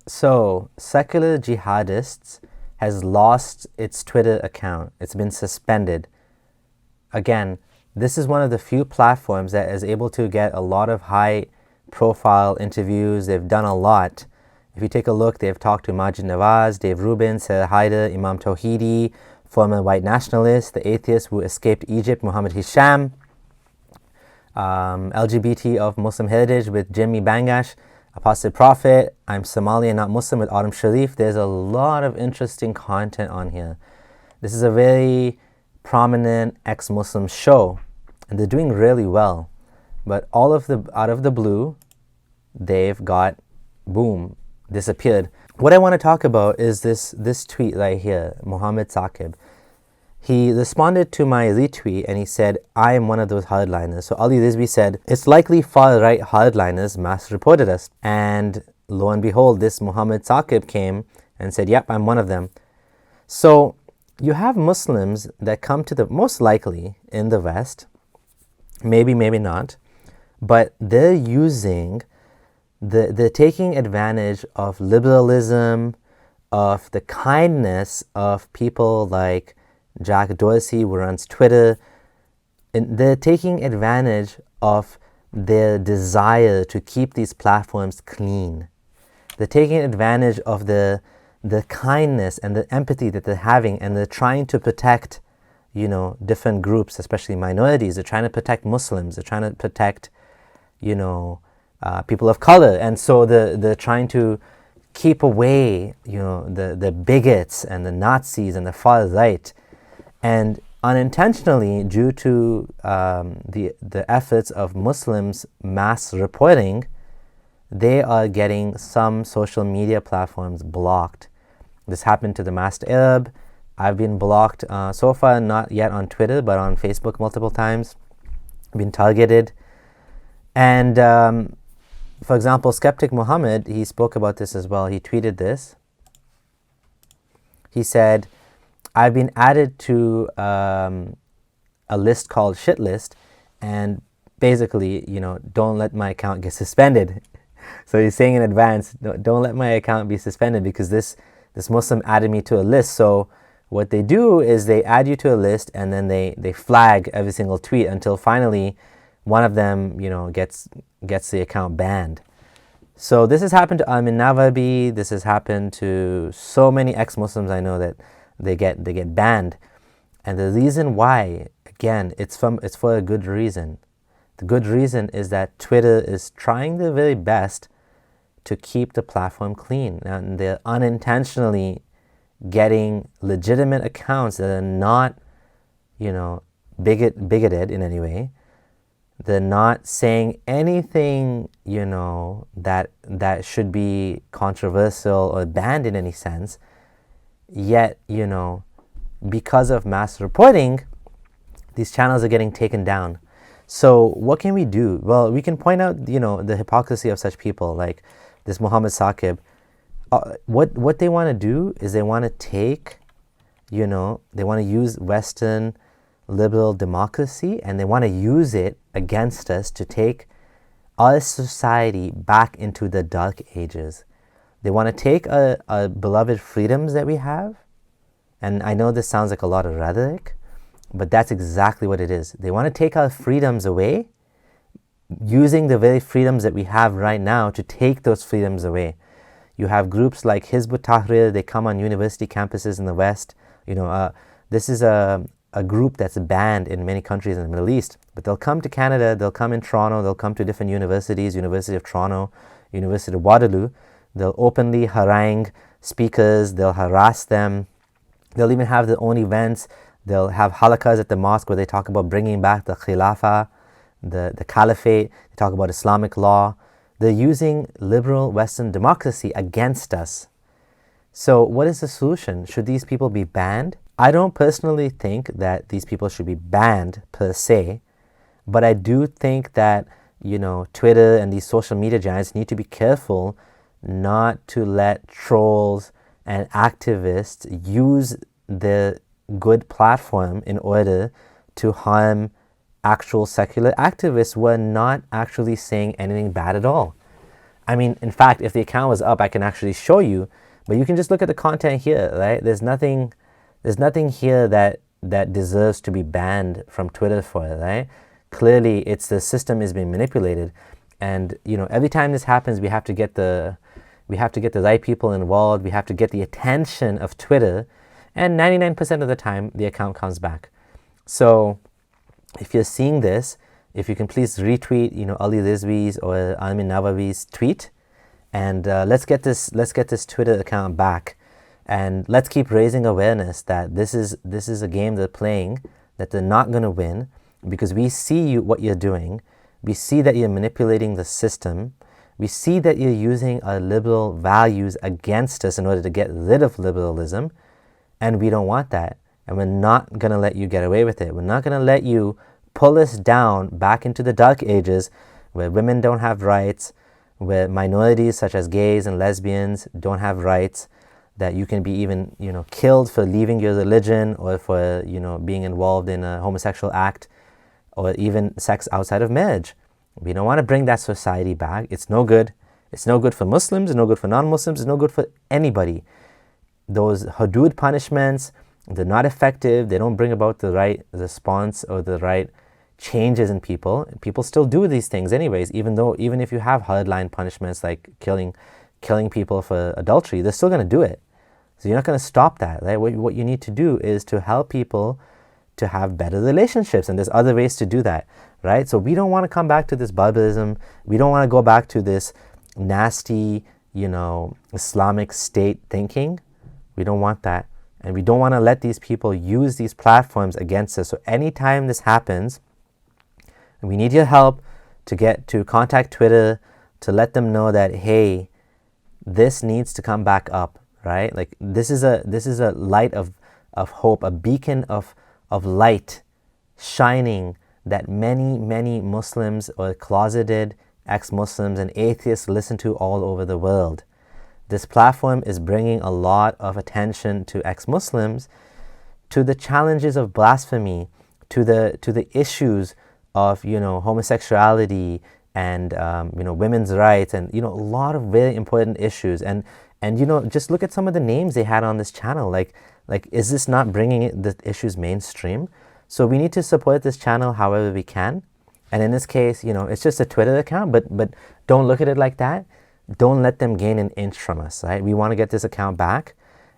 So, Secular Jihadists has lost its Twitter account. It's been suspended. Again, this is one of the few platforms that is able to get a lot of high profile interviews. They've done a lot. If you take a look, they've talked to Majid Nawaz, Dave Rubin, Sarah Haider, Imam Tawhidi, former white nationalist, the atheist who escaped Egypt, Muhammad Hisham, LGBT of Muslim heritage with Jimmy Bangash, Apostate Prophet, I'm Somali and not Muslim with Autumn Sharif. There's a lot of interesting content on here. This is a very prominent ex-Muslim show, and they're doing really well. But out of the blue, they've got, boom, disappeared. What I want to talk about is this tweet right here, Muhammad Saqib. He responded to my retweet and he said, I am one of those hardliners. So Ali Rizvi said, it's likely far-right hardliners mass reported us. And lo and behold, this Muhammad Saqib came and said, yep, I'm one of them. So you have Muslims that come to the, most likely in the West, maybe not, but they're taking advantage of liberalism, of the kindness of people like Jack Dorsey, who runs Twitter, and they're taking advantage of their desire to keep these platforms clean. They're taking advantage of the kindness and the empathy that they're having, and they're trying to protect, different groups, especially minorities. They're trying to protect Muslims. They're trying to protect, people of color, and so they're trying to keep away, the bigots and the Nazis and the far right. And unintentionally, due to the efforts of Muslims mass reporting, they are getting some social media platforms blocked. This happened to the Masked Arab. I've been blocked so far, not yet on Twitter, but on Facebook multiple times. I've been targeted. And for example, Skeptic Muhammad, he spoke about this as well. He tweeted this. He said, I've been added to a list called Shit List, and basically, don't let my account get suspended. So he's saying in advance, don't let my account be suspended because this Muslim added me to a list. So what they do is they add you to a list, and then they flag every single tweet until finally one of them, gets the account banned. So this has happened to Amin Navabi. This has happened to so many ex-Muslims I know that they get banned. And the reason why, again, it's for a good reason. The good reason is that Twitter is trying their very best to keep the platform clean, and they're unintentionally getting legitimate accounts that are not, bigoted in any way. They're not saying anything, that should be controversial or banned in any sense. Yet, because of mass reporting, these channels are getting taken down. So what can we do? Well, we can point out, the hypocrisy of such people like this Muhammad Saqib. What they want to do is they want to take, they want to use Western liberal democracy, and they want to use it against us to take our society back into the dark ages. They want to take our beloved freedoms that we have, and I know this sounds like a lot of rhetoric, but that's exactly what it is. They want to take our freedoms away, using the very freedoms that we have right now to take those freedoms away. You have groups like Hizb ut-Tahrir. They come on university campuses in the West. This is a group that's banned in many countries in the Middle East, but they'll come to Canada, they'll come in Toronto, they'll come to different universities, University of Toronto, University of Waterloo. They'll openly harangue speakers, they'll harass them, they'll even have their own events. They'll have halakas at the mosque where they talk about bringing back the Khilafah, the Caliphate. They talk about Islamic law. They're using liberal Western democracy against us. So what is the solution? Should these people be banned? I don't personally think that these people should be banned per se, but I do think that, Twitter and these social media giants need to be careful not to let trolls and activists use the good platform in order to harm actual secular activists who are not actually saying anything bad at all. I mean, in fact, if the account was up, I can actually show you, but you can just look at the content here, right? There's nothing here that deserves to be banned from Twitter for it, right? Clearly, it's the system is being manipulated, and every time this happens, we have to get the right people involved. We have to get the attention of Twitter, and 99% of the time, the account comes back. So, if you're seeing this, if you can please retweet, Ali Rizvi's or Amin Nawawi's tweet, and let's get this Twitter account back, and let's keep raising awareness that this is a game they're playing, that they're not going to win, because we see what you're doing, we see that you're manipulating the system, we see that you're using our liberal values against us in order to get rid of liberalism, and we don't want that, and we're not going to let you get away with it. We're not going to let you pull us down back into the dark ages where women don't have rights, where minorities such as gays and lesbians don't have rights, that you can be even killed for leaving your religion, or for being involved in a homosexual act, or even sex outside of marriage. We don't want to bring that society back. It's no good. It's no good for Muslims, it's no good for non-Muslims, it's no good for anybody. Those hudud punishments, they're not effective. They don't bring about the right response or the right changes in people. People still do these things anyways, even if you have hardline punishments like killing people for adultery, they're still going to do it. So you're not going to stop that, right? What you need to do is to help people to have better relationships, and there's other ways to do that, right? So we don't want to come back to this barbarism. We don't want to go back to this nasty, Islamic State thinking. We don't want that. And we don't want to let these people use these platforms against us. So anytime this happens, we need your help to contact Twitter, to let them know that, hey, this needs to come back up, right? Like this is a light of hope, a beacon of light shining that many Muslims or closeted ex-Muslims and atheists listen to all over the world. This platform is bringing a lot of attention to ex-Muslims, to the challenges of blasphemy, to the issues of homosexuality and women's rights, and a lot of very important issues. And just look at some of the names they had on this channel. Like is this not bringing the issues mainstream? So we need to support this channel however we can. And in this case, it's just a Twitter account, but don't look at it like that. Don't let them gain an inch from us, right? We want to get this account back,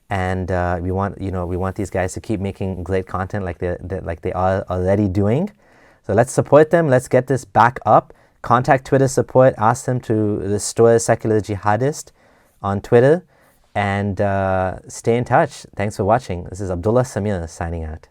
and we want these guys to keep making great content like they are already doing. So let's support them. Let's get this back up. Contact Twitter support. Ask them to restore Secular Jihadist on Twitter, and stay in touch. Thanks for watching. This is Abdullah Samir signing out.